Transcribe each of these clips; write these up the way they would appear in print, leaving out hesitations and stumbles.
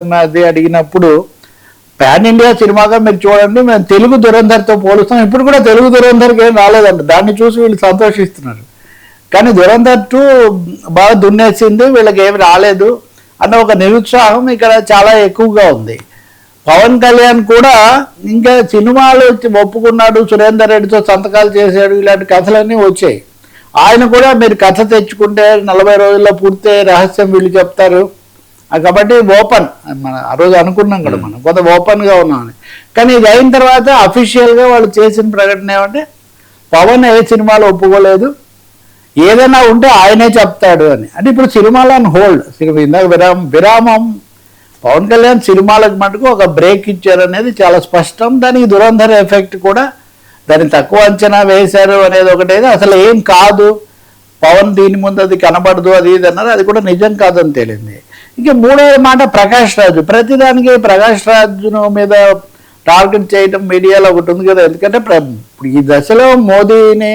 అది అడిగినప్పుడు pan India సినిమాగా మీరు చూడండి, మేము తెలుగు దురంధర్తో పోలుస్తాం. ఇప్పుడు కూడా తెలుగు దురంధర్కి ఏం రాలేదండి, దాన్ని చూసి వీళ్ళు సంతోషిస్తున్నారు. కానీ దురంధర్ 2 బాగా దున్నేసింది, వీళ్ళకి ఏమి రాలేదు అన్న ఒక నిరుత్సాహం ఇక్కడ చాలా ఎక్కువగా ఉంది. పవన్ కళ్యాణ్ కూడా ఇంకా సినిమాలు ఒప్పుకున్నాడు, సురేందర్ రెడ్డితో సంతకాలు చేశాడు, ఇలాంటి కథలన్నీ వచ్చాయి. ఆయన కూడా మీరు కథ తెచ్చుకుంటే 40 రోజుల్లో పూర్తి రహస్యం వీళ్ళు చెప్తారు కాబట్టి ఓపెన్, మన ఆ రోజు అనుకున్నాం కదా మనం కొంత ఓపెన్గా ఉన్నామని. కానీ ఇది అయిన తర్వాత అఫీషియల్గా వాళ్ళు చేసిన ప్రకటన ఏమంటే పవన్ ఏ సినిమాలు ఒప్పుకోలేదు, ఏదైనా ఉంటే ఆయనే చెప్తాడు అని. అంటే ఇప్పుడు సినిమాలు ఆన్ హోల్డ్, ఇందాక విరామం. పవన్ కళ్యాణ్ సినిమాలకు మటుకు ఒక బ్రేక్ ఇచ్చారనేది చాలా స్పష్టం. దానికి దురంధర్ ఎఫెక్ట్ కూడా, దాన్ని తక్కువ అంచనా వేశారు అనేది ఒకటేది, అసలు ఏం కాదు పవన్ దీని ముందు అది కనబడదు అది ఇది అన్నారు, అది కూడా నిజం కాదని తేలింది. ఇంకా మూడవ మాట ప్రకాష్ రాజు. ప్రతిదానికి ప్రకాష్ రాజును మీద టార్గెట్ చేయటం మీడియాలో ఒకటి ఉంది కదా. ఎందుకంటే ఈ దశలో మోదీని,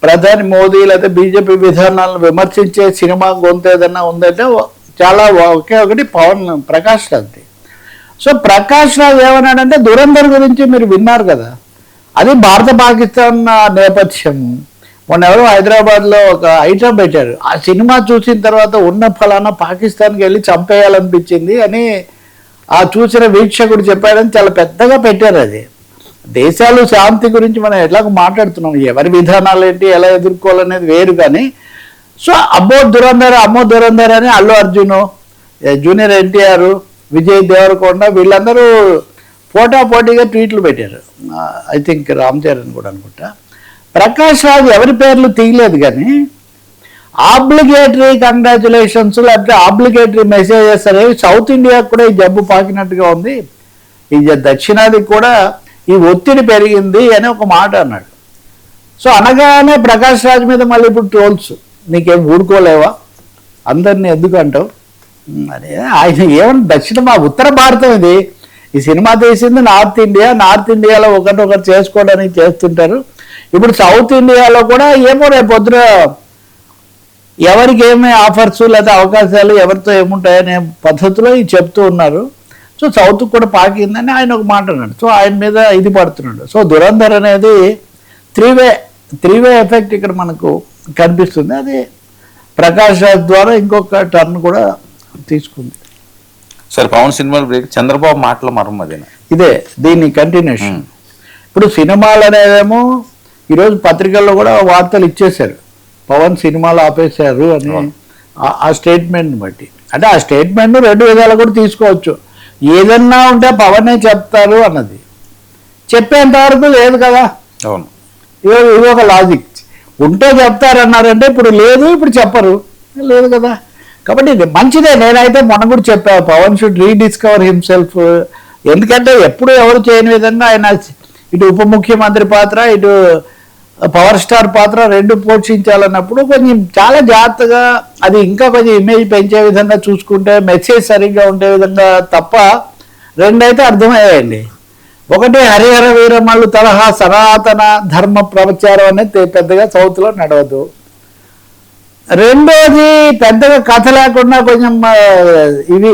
ప్రధాని మోదీ లేదా బీజేపీ విధానాలను విమర్శించే సినిమా గొంతు ఏదన్నా ఉందంటే చాలా ఒకే ఒకటి ప్రకాష్ రాజు. సో ప్రకాష్ రాజు ఏమన్నాడంటే దురంధర్ గురించి మీరు విన్నారు కదా, అది భారత పాకిస్తాన్ నేపథ్యం. మొన్న ఎవరో హైదరాబాద్లో ఒక ఐటమ్ పెట్టారు, ఆ సినిమా చూసిన తర్వాత ఉన్న ఫలానా పాకిస్తాన్కి వెళ్ళి చంపేయాలనిపించింది అని ఆ చూసిన వీక్షకుడు చెప్పాడని చాలా పెద్దగా పెట్టారు. అది దేశాలు శాంతి గురించి మనం ఎట్లాగో మాట్లాడుతున్నాం, ఎవరి విధానాలు ఏంటి ఎలా ఎదుర్కోవాలనేది వేరు. కానీ సో అమ్మో దురంధర్ అని అల్లు అర్జున్, జూనియర్ ఎన్టీఆర్, విజయ్ దేవరకొండ వీళ్ళందరూ పోటాపోటీగా ట్వీట్లు పెట్టారు. ఐ థింక్ రామ్ చరణ్ కూడా అనుకుంటా. ప్రకాష్ రాజు ఎవరి పేర్లు తీయలేదు, కానీ ఆబ్లిగేటరీ కంగ్రాచులేషన్స్ లేకపోతే ఆబ్లిగేటరీ మెసేజెస్ అనేవి సౌత్ ఇండియాకు కూడా ఈ జబ్బు పాకినట్టుగా ఉంది, ఈ దక్షిణాదికి కూడా ఈ ఒత్తిడి పెరిగింది అని ఒక మాట అన్నాడు. సో అనగానే ప్రకాష్ రాజు మీద మళ్ళీ ఇప్పుడు ట్రోల్స్, నీకేం ఊరుకోలేవా, అందరినీ ఎందుకు అంటావు అదే. ఆయన ఏమన్నా దక్షిణ మా ఉత్తర భారతం ఇది, ఈ సినిమా తీసింది నార్త్ ఇండియాలో ఒకరినొకరు చేసుకోవడానికి చేస్తుంటారు. ఇప్పుడు సౌత్ ఇండియాలో కూడా ఏమో రేపు పొద్దున ఎవరికి ఏమి ఆఫర్స్ లేదా అవకాశాలు ఎవరితో ఏముంటాయనే పద్ధతిలో చెప్తూ ఉన్నారు. సో సౌత్ కూడా పాకిందని ఆయన ఒక మాట అన్నాడు. సో ఆయన మీద ఇది పడుతున్నాడు. సో దురంధర్ అనేది త్రీ వే ఎఫెక్ట్ ఇక్కడ మనకు కనిపిస్తుంది. అది ప్రకాష్ రాజ్ ద్వారా ఇంకొక టర్న్ కూడా తీసుకుంది. సరే, పవన్ సినిమాలు బ్రేక్, చంద్రబాబు మాటల మర్మం అదేనా, ఇదే దీని కంటిన్యూషన్. ఇప్పుడు సినిమాలు అనేదేమో ఈరోజు పత్రికల్లో కూడా వార్తలు ఇచ్చేశారు, పవన్ సినిమాలు ఆపేశారు అని. ఆ స్టేట్మెంట్ని బట్టి అంటే ఆ స్టేట్మెంట్ 2 విధాలు కూడా తీసుకోవచ్చు. ఏదన్నా ఉంటే పవనే చెప్తారు అన్నది, చెప్పేంత వరకు లేదు కదా. అవును, ఇది ఒక లాజిక్. ఉంటే చెప్తారన్నారంటే ఇప్పుడు లేదు, ఇప్పుడు చెప్పరు, లేదు కదా. కాబట్టి ఇది మంచిదే. నేనైతే మొన్న కూడా చెప్పాను, పవన్ షుడ్ రీడిస్కవర్ హిమ్సెల్ఫ్. ఎందుకంటే ఎప్పుడు ఎవరు చేయని విధంగా ఆయన ఇటు ఉప ముఖ్యమంత్రి పాత్ర, ఇటు పవర్ స్టార్ పాత్ర 2 పోషించాలన్నప్పుడు కొంచెం చాలా జాగ్రత్తగా, అది ఇంకా కొంచెం ఇమేజ్ పెంచే విధంగా చూసుకుంటే, మెసేజ్ సరిగ్గా ఉండే విధంగా తప్ప 2 అయితే అర్థమయ్యాయండి. ఒకటి హరిహర వీరమల్లు తరహా సనాతన ధర్మ ప్రచారం అనేది పెద్దగా సౌత్లో నడవదు. రెండోది పెద్దగా కథ లేకుండా కొంచెం ఇవి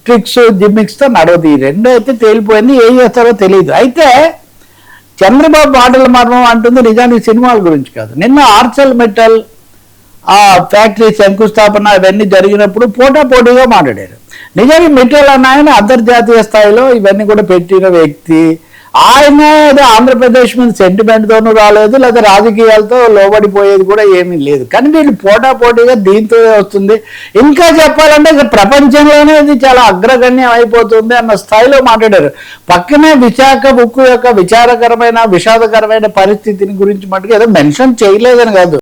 ట్రిక్స్ జిమ్మిక్స్తో నడవదు. ఈ 2 అయితే తేలిపోయింది, ఏం చేస్తారో తెలియదు. అయితే చంద్రబాబు మాటల మర్మం అంటుంది నిజానికి సినిమాల గురించి కాదు. నిన్న ఆర్చల్ మెటల్ ఆ ఫ్యాక్టరీ శంకుస్థాపన ఇవన్నీ జరిగినప్పుడు పోటాపోటీగా మాట్లాడారు. నిజానికి మెటల్ అన్న ఆయన అంతర్జాతీయ స్థాయిలో ఇవన్నీ కూడా పెట్టిన వ్యక్తి. ఆయన ఆంధ్రప్రదేశ్ మీద సెంటిమెంట్తోనూ రాలేదు, లేదా రాజకీయాలతో లోబడిపోయేది కూడా ఏమీ లేదు. కానీ వీళ్ళు పోటాపోటీగా దీంతో వస్తుంది. ఇంకా చెప్పాలంటే ప్రపంచంలోనే ఇది చాలా అగ్రగణ్యం అయిపోతుంది అన్న స్థాయిలో మాట్లాడారు. పక్కనే విశాఖ ఉక్కు యొక్క విచారకరమైన విషాదకరమైన పరిస్థితిని గురించి మటుకు ఏదో మెన్షన్ చేయలేదని కాదు,